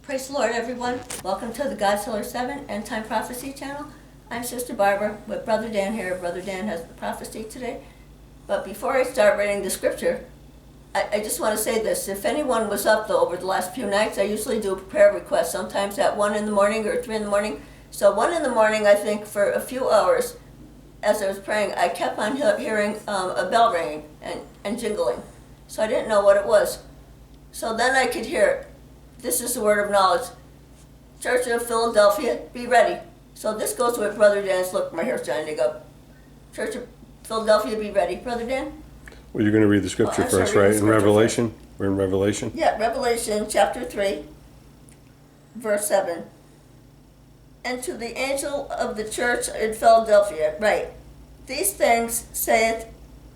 Praise the Lord, everyone. Welcome to the God's Healer 7 End Time Prophecy channel. I'm Sister Barbara with Brother Dan here. Brother Dan has the prophecy today. But before I start reading the scripture, I just want to say this. If anyone was up, though, over the last few nights, I usually do a prayer request, sometimes at 1 in the morning or 3 in the morning. So 1 in the morning, I think, for a few hours, as I was praying, I kept on hearing a bell ringing and jingling. So I didn't know what it was. So then I could hear, this is the word of knowledge. Church of Philadelphia, be ready. So this goes with Brother Dan's, look, my hair's trying to dig up. Church of Philadelphia, be ready. Brother Dan? Well, you're going to read the scripture first, right? In Revelation? First. We're in Revelation? Yeah, Revelation chapter 3, verse 7. And to the angel of the church in Philadelphia, write, these things saith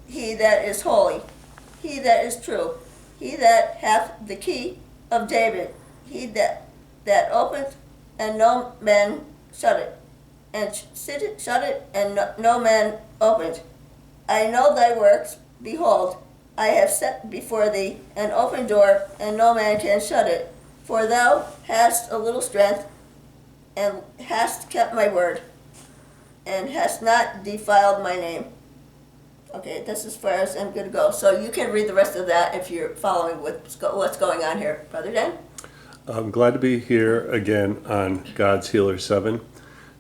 he that is holy, he that is true, he that hath the key of David, he that openeth, and no man shut it, and shut it, and no man opened. I know thy works. Behold, I have set before thee an open door, and no man can shut it. For thou hast a little strength, and hast kept my word, and hast not defiled my name. Okay, that's as far as I'm going to go. So you can read the rest of that if you're following what's going on here. Brother Dan? I'm glad to be here again on God's Healer 7.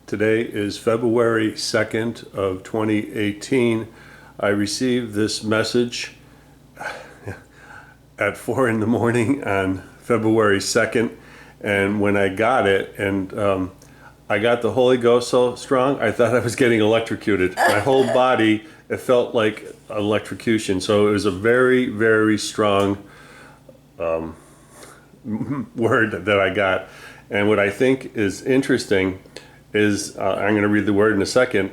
Today is February 2nd of 2018. I received this message at 4 in the morning on February 2nd. And when I got it, and I got the Holy Ghost so strong, I thought I was getting electrocuted. My whole body, it felt like electrocution. So it was a very, very strong word that I got. And what I think is interesting is, I'm going to read the word in a second,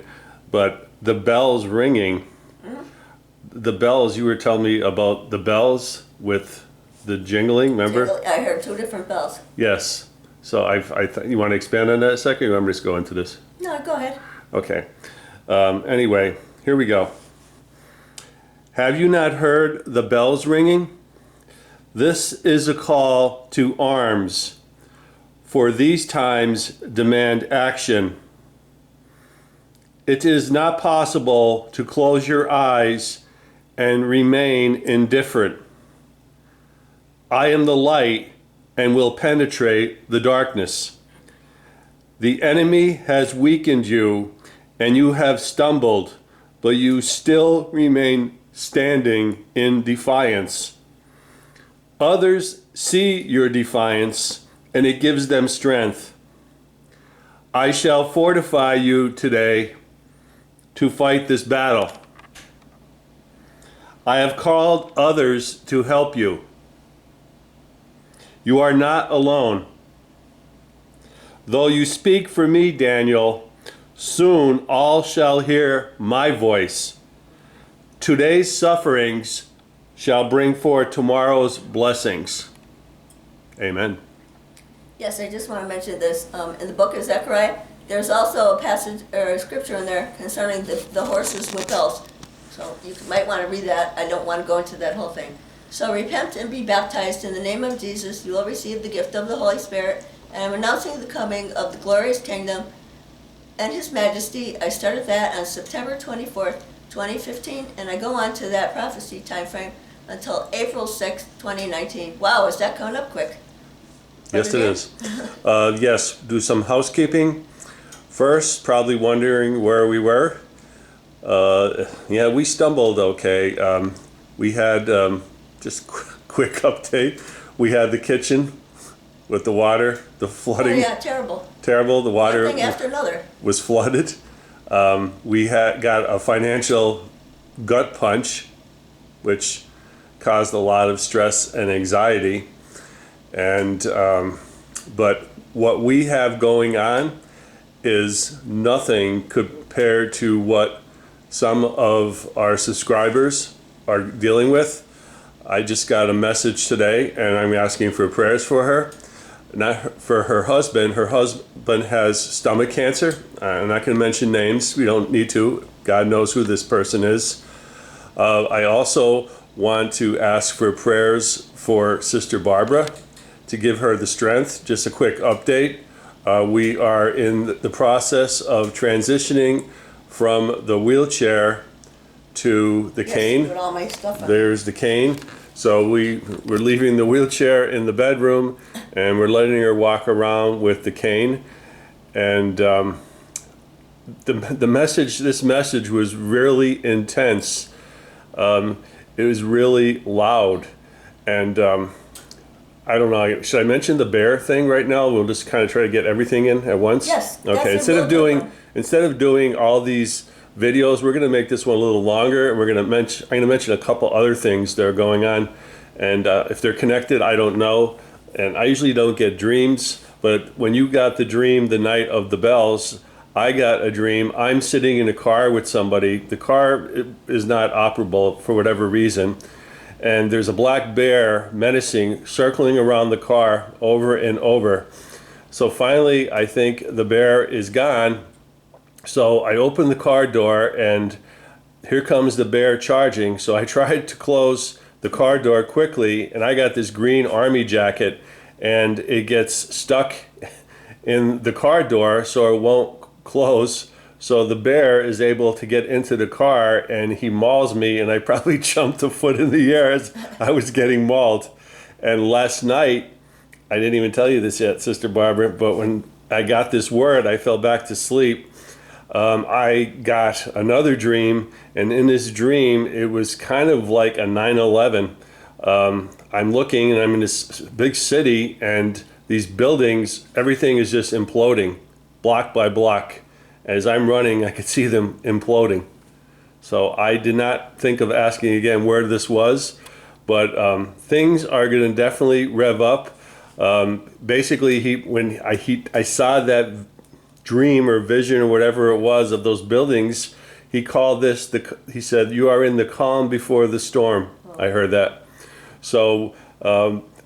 but the bells ringing, the bells, you were telling me about the bells with the jingling, remember? I heard two different bells. Yes. So you want to expand on that a second, or I'm just going into this? No, go ahead. Okay. Anyway, here we go. Have you not heard the bells ringing? This is a call to arms, for these times demand action. It is not possible to close your eyes and remain indifferent. I am the light and will penetrate the darkness. The enemy has weakened you and you have stumbled, but you still remain standing in defiance. Others see your defiance and it gives them strength. I shall fortify you today to fight this battle. I have called others to help you. You are not alone. Though you speak for me, Daniel, soon all shall hear my voice. Today's sufferings shall bring forth tomorrow's blessings. Amen. Yes, I just want to mention this. In the book of Zechariah, there's also a passage or a scripture in there concerning the horses with bells. So you might want to read that. I don't want to go into that whole thing. So repent and be baptized in the name of Jesus. You will receive the gift of the Holy Spirit. And I'm announcing the coming of the glorious kingdom and His Majesty. I started that on September 24th, 2015, and I go on to that prophecy time frame until April 6th, 2019. Wow, is that coming up quick? Yes, it is. Yes, do some housekeeping. First, probably wondering where we were. Yeah, we stumbled okay. We had, just quick update, we had the kitchen with the water, the flooding. Oh yeah, terrible. Terrible, the water One thing after another. was flooded. We got a financial gut punch, which caused a lot of stress and anxiety. And but what we have going on is nothing compared to what some of our subscribers are dealing with. I just got a message today, and I'm asking for prayers for her. Not for her husband. Her husband has stomach cancer. I'm not going to mention names. We don't need to. God knows who this person is. I also want to ask for prayers for Sister Barbara. to give her the strength. Just a quick update. We are in the process of transitioning from the wheelchair to the cane. Put all my stuff on. There's the cane. So we're leaving the wheelchair in the bedroom, and we're letting her walk around with the cane. And the message, this message was really intense. It was really loud, and I don't know. Should I mention the bear thing right now? We'll just kind of try to get everything in at once. Yes. Okay. That's a real good one. Instead of doing all these videos, we're going to make this one a little longer, and I'm going to mention a couple other things that are going on, and if they're connected, I don't know. And I usually don't get dreams, but when you got the dream the night of the bells, I got a dream. I'm sitting in a car with somebody. The car is not operable for whatever reason, and there's a black bear menacing, circling around the car over and over. So finally, I think the bear is gone. So I opened the car door, and here comes the bear charging. So I tried to close the car door quickly, and I got this green army jacket, and it gets stuck in the car door, so it won't close. So the bear is able to get into the car, and he mauls me, and I probably jumped a foot in the air as I was getting mauled. And last night, I didn't even tell you this yet, Sister Barbara, but when I got this word, I fell back to sleep. I got another dream, and in this dream, it was kind of like a 9/11. I'm looking, and I'm in this big city, and these buildings, everything is just imploding, block by block. As I'm running, I could see them imploding. So I did not think of asking again where this was, but things are going to definitely rev up. Basically, when I saw that dream or vision or whatever it was of those buildings, he called this, he said, "You are in the calm before the storm." I heard that. So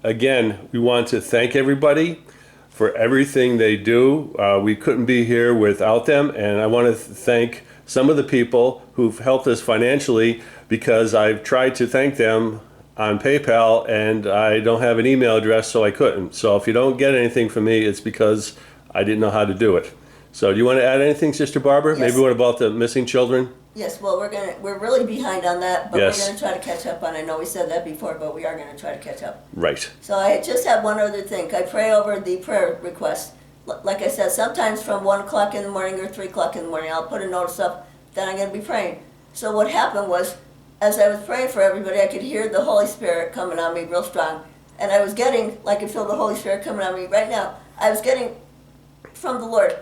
again, we want to thank everybody for everything they do. We couldn't be here without them, and I want to thank some of the people who've helped us financially, because I've tried to thank them on PayPal, and I don't have an email address, so I couldn't. So if you don't get anything from me, it's because I didn't know how to do it. So do you want to add anything, Sister Barbara? Yes. Maybe what about the missing children? Yes, well, we're really behind on that, but Yes. we're going to try to catch up on. I know we said that before, but we are going to try to catch up. Right. So I just have one other thing. I pray over the prayer requests. Like I said, sometimes from 1 o'clock in the morning or 3 o'clock in the morning, I'll put a notice up that I'm going to be praying. So what happened was, as I was praying for everybody, I could hear the Holy Spirit coming on me real strong. And I was getting, like I could feel the Holy Spirit coming on me right now. I was getting from the Lord.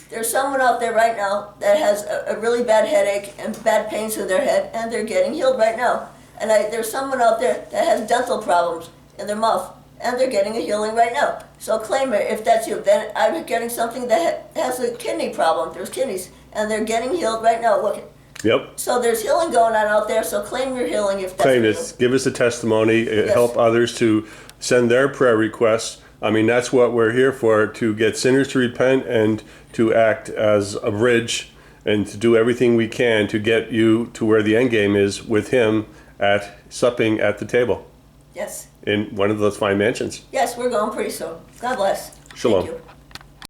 There's someone out there right now that has a really bad headache and bad pains in their head, and they're getting healed right now. And there's someone out there that has dental problems in their mouth, and they're getting a healing right now. So claim it if that's you. Then I'm getting something that has a kidney problem. There's kidneys, and they're getting healed right now. Look. Yep. So there's healing going on out there, so claim your healing if that's Claim you. this. Give us a testimony. Yes. Help others to send their prayer requests. I mean, that's what we're here for, to get sinners to repent and to act as a bridge and to do everything we can to get you to where the end game is with him at supping at the table Yes. in one of those fine mansions. Yes, we're going pretty soon. God bless. Shalom. Thank you.